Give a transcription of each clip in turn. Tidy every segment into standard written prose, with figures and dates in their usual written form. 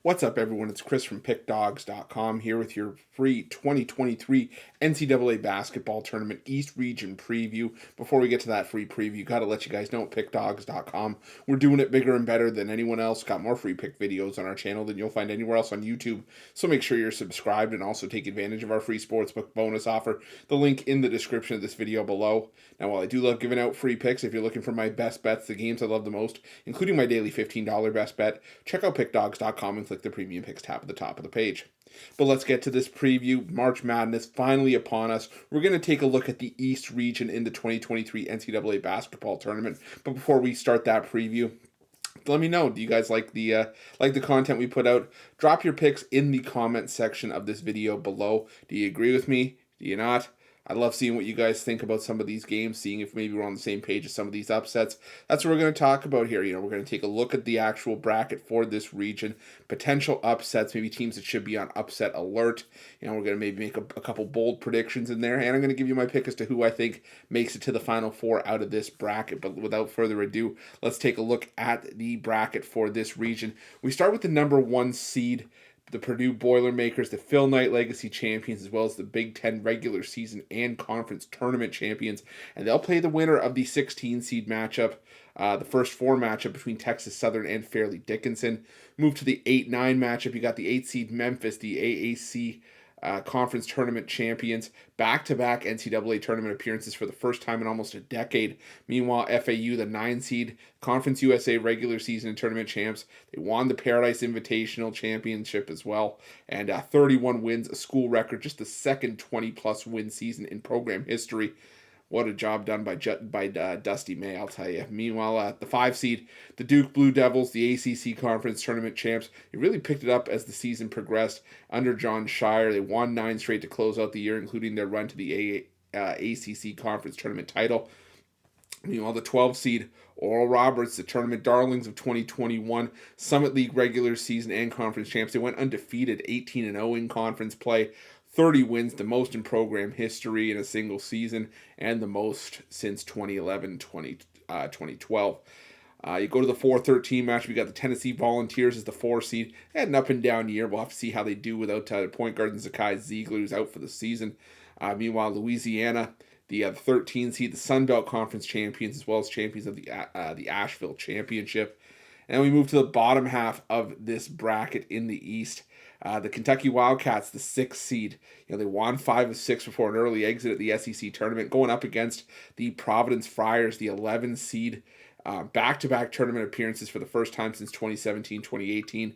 What's up, everyone? It's Chris from Pickdawgz.com here with your free 2023 NCAA basketball tournament East Region preview. Before we get to that free preview, got to let you guys know at Pickdawgz.com, we're doing it bigger and better than anyone else. Got more free pick videos on our channel than you'll find anywhere else on YouTube. So make sure you're subscribed and also take advantage of our free Sportsbook bonus offer. The link in the description of this video below. Now, while I do love giving out free picks, if you're looking for my best bets, the games I love the most, including my daily $15 best bet, check out Pickdawgz.com and click the Premium Picks tab at the top of the page. But let's get to this preview. March Madness finally upon us. We're going to take a look at the East region in the 2023 NCAA basketball tournament. But before we start that preview, let me know, do you guys like the content we put out? Drop your picks in the comment section of this video below. Do you agree with me? Do you not? I love seeing what you guys think about some of these games, seeing if maybe we're on the same page as some of these upsets. That's what we're going to talk about here. We're going to take a look at the actual bracket for this region, potential upsets, maybe teams that should be on upset alert. We're going to maybe make a couple bold predictions in there, and I'm going to give you my pick as to who I think makes it to the Final Four out of this bracket. But without further ado, let's take a look at the bracket for this region. We start with the number 1 seed, the Purdue Boilermakers, the Phil Knight Legacy champions, as well as the Big Ten regular season and conference tournament champions. And they'll play the winner of the 16 seed matchup, the first 4 matchup between Texas Southern and Fairleigh Dickinson. Move to the 8-9 matchup. You got the 8 seed Memphis, the AAC conference tournament champions, back-to-back NCAA tournament appearances for the first time in almost a decade. Meanwhile, FAU, the 9 seed Conference USA regular season and tournament champs, they won the Paradise Invitational Championship as well, and 31 wins, a school record, just the second 20-plus win season in program history. What a job done by Dusty May, I'll tell you. Meanwhile, the 5 seed, the Duke Blue Devils, the ACC Conference Tournament champs, they really picked it up as the season progressed under John Shire. They won 9 straight to close out the year, including their run to the ACC Conference Tournament title. Meanwhile, the 12 seed, Oral Roberts, the tournament darlings of 2021, Summit League regular season and conference champs. They went undefeated, 18-0 in conference play. 30 wins, the most in program history in a single season, and the most since 2011-2012. You go to the 4-13 match. We got the Tennessee Volunteers as the 4 seed. They had an up and down year. We'll have to see how they do without point guard Zakai Ziegler, who's out for the season. Meanwhile, Louisiana, the 13 seed, the Sun Belt Conference champions, as well as champions of the Asheville Championship. And we move to the bottom half of this bracket in the East. The Kentucky Wildcats, the 6th seed. They won 5 of 6 before an early exit at the SEC tournament, going up against the Providence Friars, the 11 seed. Back-to-back tournament appearances for the first time since 2017-2018.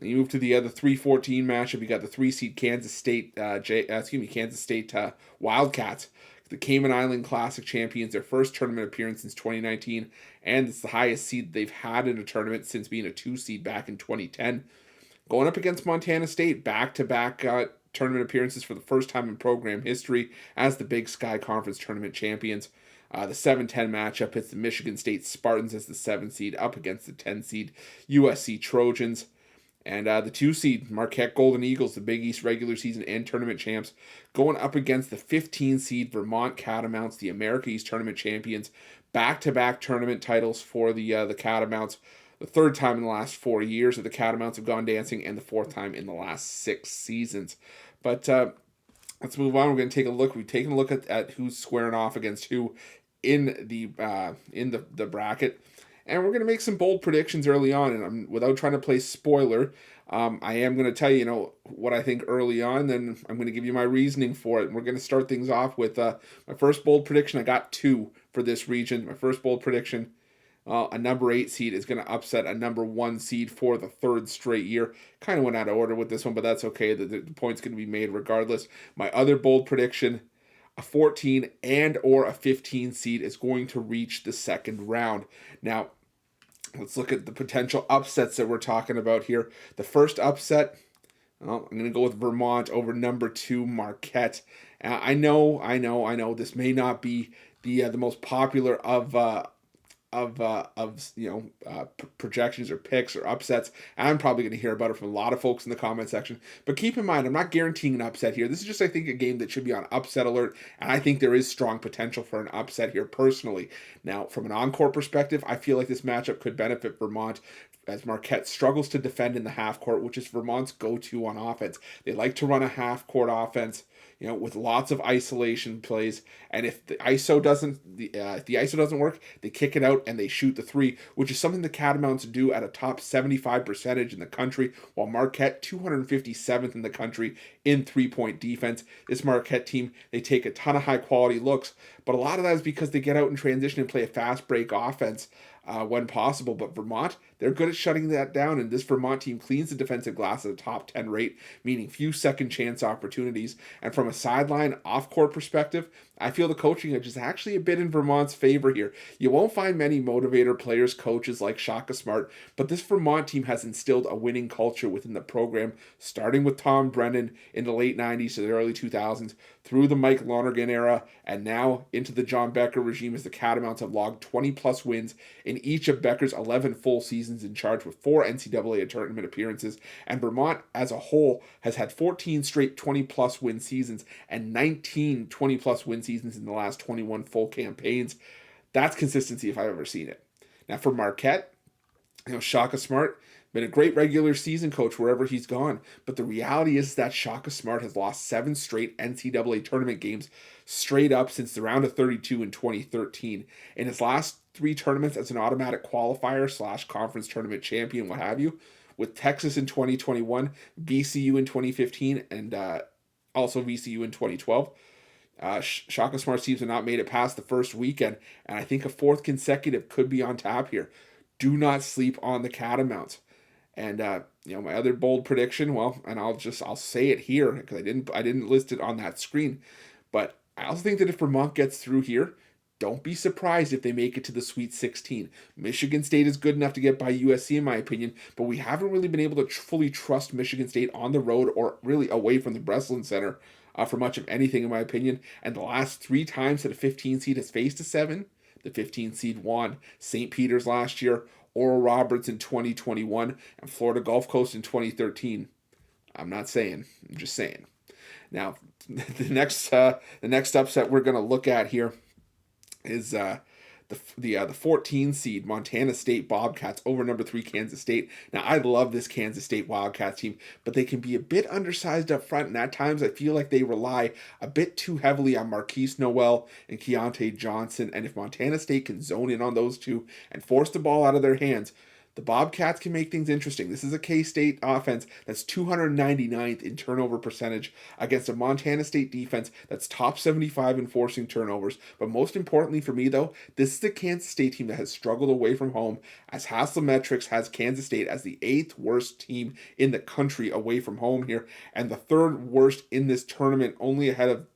And you move to the other 3-14 matchup. You got the 3 seed Kansas State Wildcats, the Cayman Island Classic champions, their first tournament appearance since 2019, and it's the highest seed they've had in a tournament since being a 2 seed back in 2010. Going up against Montana State, back-to-back tournament appearances for the first time in program history as the Big Sky Conference tournament champions. The 7-10 matchup hits the Michigan State Spartans as the 7 seed up against the 10 seed USC Trojans. And the 2 seed Marquette Golden Eagles, the Big East regular season and tournament champs, going up against the 15 seed Vermont Catamounts, the America East tournament champions. Back-to-back tournament titles for the Catamounts. The 3rd time in the last 4 years that the Catamounts have gone dancing, and the 4th time in the last 6 seasons. But let's move on. We're going to take a look. We've taken a look at who's squaring off against who in the bracket. And we're going to make some bold predictions early on. And without trying to play spoiler, I am going to tell you, what I think early on. Then I'm going to give you my reasoning for it. And we're going to start things off with my first bold prediction. I got 2 for this region. My first bold prediction, a number 8 seed is going to upset a number 1 seed for the 3rd straight year. Kind of went out of order with this one, but that's okay. The point's going to be made regardless. My other bold prediction, a 14 and or a 15 seed is going to reach the 2nd round. Now, let's look at the potential upsets that we're talking about here. The first upset, I'm going to go with Vermont over number 2 Marquette. I know. This may not be the most popular of projections or picks or upsets. And I'm probably going to hear about it from a lot of folks in the comment section. But keep in mind, I'm not guaranteeing an upset here. This is just, I think, a game that should be on upset alert. And I think there is strong potential for an upset here personally. Now, from an encore perspective, I feel like this matchup could benefit Vermont. as Marquette struggles to defend in the half court, which is Vermont's go-to on offense. They like to run a half court offense, with lots of isolation plays. And if the ISO doesn't work, they kick it out and they shoot the three, which is something the Catamounts do at a top 75 percentage in the country, while Marquette 257th in the country in 3-point defense. This Marquette team, they take a ton of high quality looks, but a lot of that is because they get out in transition and play a fast break offense when possible. But Vermont, they're good at shutting that down, and this Vermont team cleans the defensive glass at a top 10 rate, meaning few second chance opportunities. And from a sideline off-court perspective, I feel the coaching edge is actually a bit in Vermont's favor here. You won't find many motivator players, coaches like Shaka Smart, but this Vermont team has instilled a winning culture within the program, starting with Tom Brennan in the late 90s to the early 2000s, through the Mike Lonergan era, and now into the John Becker regime, as the Catamounts have logged 20-plus wins in each of Becker's 11 full seasons in charge, with 4 NCAA tournament appearances. And Vermont as a whole has had 14 straight 20-plus win seasons and 19 20-plus win seasons in the last 21 full campaigns. That's consistency if I've ever seen it. Now for Marquette, Shaka Smart, been a great regular season coach wherever he's gone, but the reality is that Shaka Smart has lost 7 straight NCAA tournament games straight up since the round of 32 in 2013. In his last 3 tournaments as an automatic qualifier / conference tournament champion, what have you, with Texas in 2021, VCU in 2015, and also VCU in 2012. Shaka Smart seems to not made it past the first weekend, and I think a 4th consecutive could be on tap here. Do not sleep on the Catamounts. And my other bold prediction, and I'll say it here because I didn't list it on that screen, but I also think that if Vermont gets through here, don't be surprised if they make it to the Sweet 16. Michigan State is good enough to get by USC, in my opinion, but we haven't really been able to fully trust Michigan State on the road or really away from the Breslin Center for much of anything, in my opinion. And the last 3 times that a 15 seed has faced a 7, the 15 seed won. St. Peter's last year, Oral Roberts in 2021, and Florida Gulf Coast in 2013. I'm not saying, I'm just saying. Now, the next upset we're going to look at here is the 14 seed Montana State Bobcats over number 3 Kansas State. Now, I love this Kansas State Wildcats team, but they can be a bit undersized up front, and at times I feel like they rely a bit too heavily on Marquise Noel and Keontae Johnson, and if Montana State can zone in on those two and force the ball out of their hands, the Bobcats can make things interesting. This is a K-State offense that's 299th in turnover percentage against a Montana State defense that's top 75 in forcing turnovers. But most importantly for me, though, this is the Kansas State team that has struggled away from home, as Haslametrics has Kansas State as the 8th worst team in the country away from home here, and the 3rd worst in this tournament, only ahead of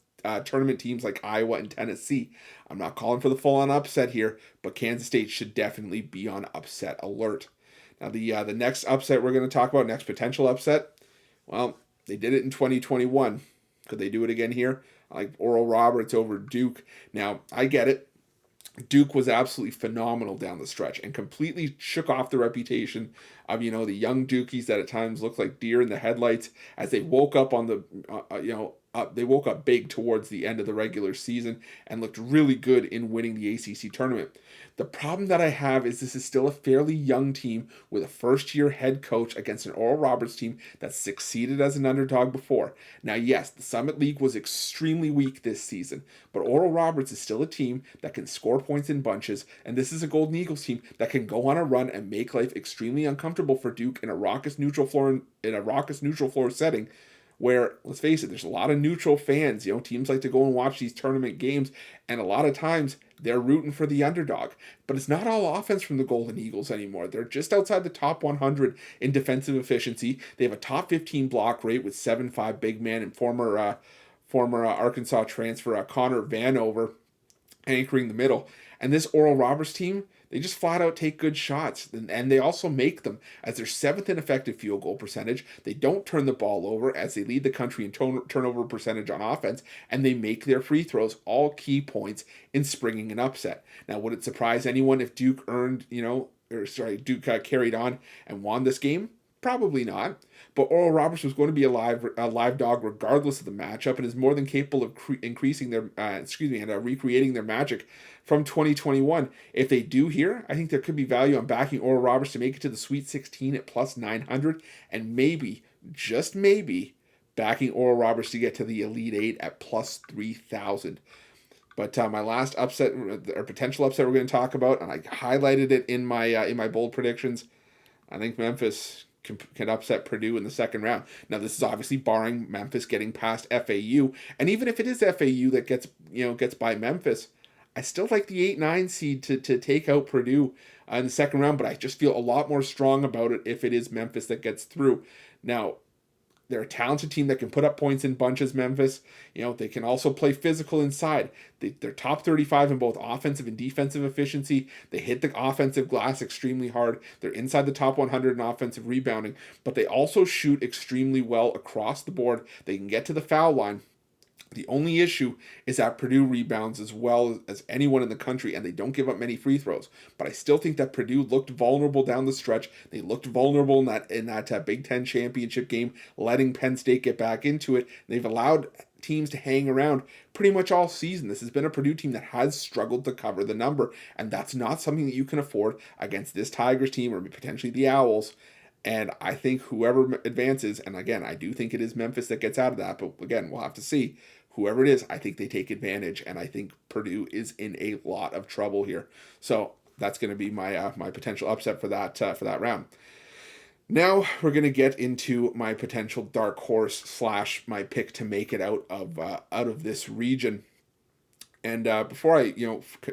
tournament teams like Iowa and Tennessee. I'm not calling for the full-on upset here, but Kansas State should definitely be on upset alert. Now, the next upset we're going to talk about, next potential upset, well, they did it in 2021. Could they do it again here? I like Oral Roberts over Duke. Now, I get it. Duke was absolutely phenomenal down the stretch and completely shook off the reputation of, the young Dukies that at times looked like deer in the headlights as they woke up on the, they woke up big towards the end of the regular season and looked really good in winning the ACC tournament. The problem that I have is this is still a fairly young team with a first-year head coach against an Oral Roberts team that succeeded as an underdog before. Now, yes, the Summit League was extremely weak this season, but Oral Roberts is still a team that can score points in bunches, and this is a Golden Eagles team that can go on a run and make life extremely uncomfortable for Duke in a raucous neutral floor setting. Where, let's face it, there's a lot of neutral fans. Teams like to go and watch these tournament games, and a lot of times they're rooting for the underdog. But it's not all offense from the Golden Eagles anymore. They're just outside the top 100 in defensive efficiency. They have a top 15 block rate with 7'5" big man and former Arkansas transfer Connor Vanover anchoring the middle. And this Oral Roberts team, they just flat out take good shots, and they also make them as their 7th in effective field goal percentage. They don't turn the ball over as they lead the country in turnover percentage on offense, and they make their free throws, all key points in springing an upset. Now, would it surprise anyone if Duke carried on and won this game? Probably not. But Oral Roberts was going to be a live dog regardless of the matchup, and is more than capable of increasing their recreating their magic from 2021. If they do here, I think there could be value on backing Oral Roberts to make it to the Sweet 16 at plus 900, and maybe, just maybe, backing Oral Roberts to get to the Elite 8 at plus 3,000. But my last upset, or potential upset, we're going to talk about, and I highlighted it in my bold predictions. I think Memphis can upset Purdue in the second round. Now, this is obviously barring Memphis getting past FAU, and even if it is FAU that gets by Memphis, I still like the 8-9 seed to take out Purdue in the second round. But I just feel a lot more strong about it if it is Memphis that gets through. Now, they're a talented team that can put up points in bunches, Memphis. They can also play physical inside. They're top 35 in both offensive and defensive efficiency. They hit the offensive glass extremely hard. They're inside the top 100 in offensive rebounding, but they also shoot extremely well across the board. They can get to the foul line. The only issue is that Purdue rebounds as well as anyone in the country, and they don't give up many free throws. But I still think that Purdue looked vulnerable down the stretch. They looked vulnerable in that Big Ten championship game, letting Penn State get back into it. They've allowed teams to hang around pretty much all season. This has been a Purdue team that has struggled to cover the number, and that's not something that you can afford against this Tigers team or potentially the Owls. And I think whoever advances, and again, I do think it is Memphis that gets out of that, but again, we'll have to see. Whoever it is, I think they take advantage, and I think Purdue is in a lot of trouble here. So that's going to be my my potential upset for that round. Now we're going to get into my potential dark horse / my pick to make it out of this region. And before I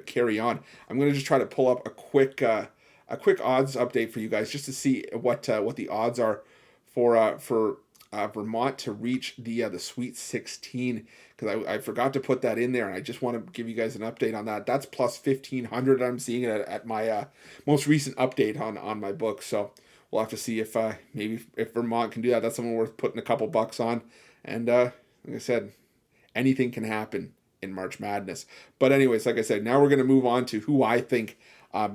carry on, I'm going to just try to pull up a quick odds update for you guys just to see what the odds are for Vermont to reach the Sweet 16, because I forgot to put that in there, and I just want to give you guys an update on that. That's plus 1,500. I'm seeing it at my most recent update on my book. So we'll have to see if maybe if Vermont can do that. That's something worth putting a couple bucks on. And like I said, anything can happen in March Madness. But anyways, like I said, now we're going to move on to who I think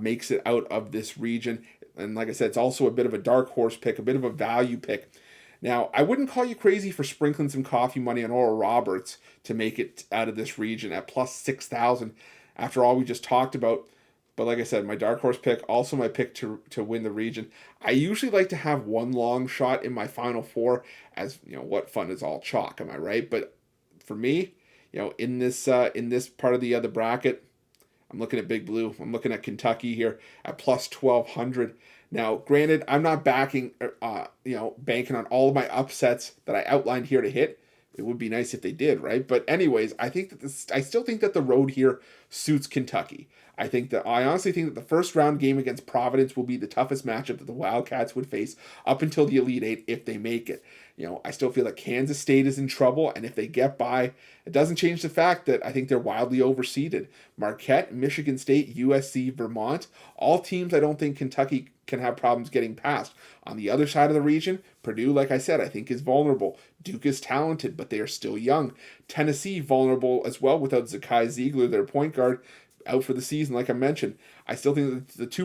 makes it out of this region. And like I said, it's also a bit of a dark horse pick, a bit of a value pick. Now, I wouldn't call you crazy for sprinkling some coffee money on Oral Roberts to make it out of this region at plus 6,000 after all we just talked about. But like I said, my dark horse pick, also my pick to win the region. I usually like to have one long shot in my final four, as what fun is all chalk, am I right? But for me, in this part of the other bracket, I'm looking at Big Blue. I'm looking at Kentucky here at plus 1,200. Now, granted, I'm not banking on all of my upsets that I outlined here to hit. It would be nice if they did, right? But anyways, I still think that the road here suits Kentucky. I honestly think that the first round game against Providence will be the toughest matchup that the Wildcats would face up until the Elite Eight if they make it. I still feel that Kansas State is in trouble, and if they get by, it doesn't change the fact that I think they're wildly overseeded. Marquette, Michigan State, USC, Vermont, all teams I don't think Kentucky can have problems getting past. On the other side of the region, Purdue, like I said, I think is vulnerable. Duke is talented, but they are still young. Tennessee, vulnerable as well without Zakai Ziegler, their point guard, out for the season, like I mentioned. I still think that the two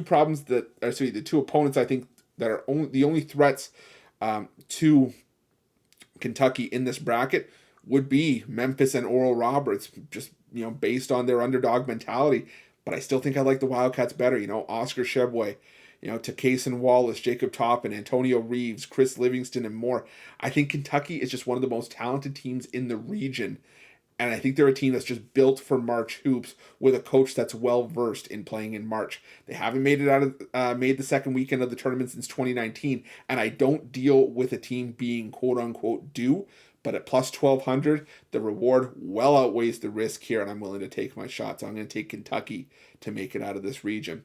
opponents I think that are the only threats to Kentucky in this bracket would be Memphis and Oral Roberts, just based on their underdog mentality. But I still think I like the Wildcats better. Oscar Shebway, to Cason Wallace, Jacob Toppin, Antonio Reeves, Chris Livingston, and more. I think Kentucky is just one of the most talented teams in the region. And I think they're a team that's just built for March hoops with a coach that's well-versed in playing in March. They haven't made it made the second weekend of the tournament since 2019. And I don't deal with a team being quote-unquote due. But at plus 1,200, the reward well outweighs the risk here. And I'm willing to take my shot. So I'm going to take Kentucky to make it out of this region.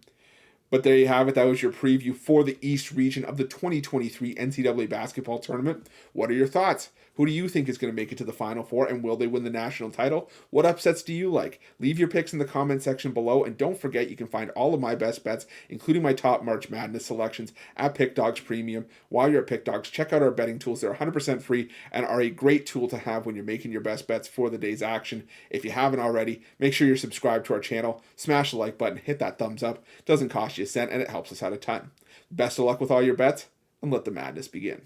But there you have it. That was your preview for the East region of the 2023 NCAA basketball tournament. What are your thoughts? Who do you think is going to make it to the Final Four, and will they win the national title? What upsets do you like? Leave your picks in the comment section below, and don't forget you can find all of my best bets, including my top March Madness selections, at Pick Dawgz Premium. While you're at Pick Dawgz, check out our betting tools. They're 100% free and are a great tool to have when you're making your best bets for the day's action. If you haven't already, make sure you're subscribed to our channel, smash the like button, hit that thumbs up. It doesn't cost you a cent, and it helps us out a ton. Best of luck with all your bets. and let the madness begin.